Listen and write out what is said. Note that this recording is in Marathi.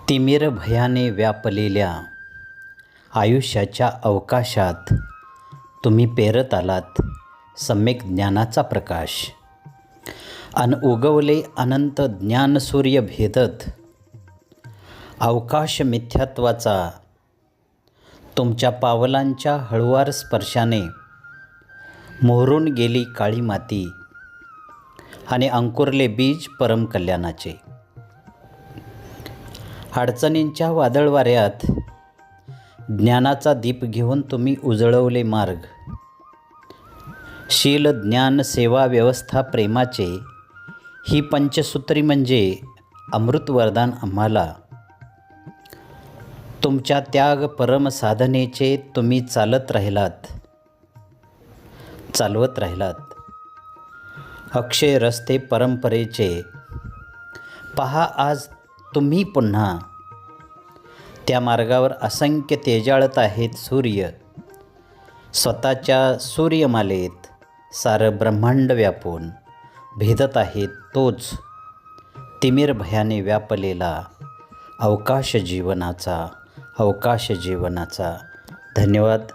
तिमिर भयाने व्यापलेल्या आयुष्याच्या अवकाशात तुम्ही पेरत आलात सम्यक ज्ञानाचा प्रकाश अन उगवले अनंत ज्ञानसूर्य भेदत अवकाश मिथ्यात्वाचा तुमच्या पावलांच्या हळुवार स्पर्शाने मोहरून गेली काळी माती आणि अंकुरले बीज परमकल्याणाचे. अडचणींच्या वादळ वाऱ्यात ज्ञानाचा दीप घेऊन तुम्ही उजळवले मार्ग. शील ज्ञान सेवा व्यवस्था प्रेमाचे ही पंचसूत्री म्हणजे अमृत वरदान आम्हाला. तुमच्या त्याग परम साधनेचे तुम्ही चालवत राहिलात. अक्षय रस्ते परंपरेचे पहा आज तुम्ही पुन्हा त्या मार्गावर. असंख्य तेजाळत आहेत सूर्य. स्वतःच्या सूर्यमालेत सारं ब्रह्मांड व्यापून भेदत आहेत तोच तिमिर भयाने व्यापलेला अवकाश जीवनाचा. धन्यवाद.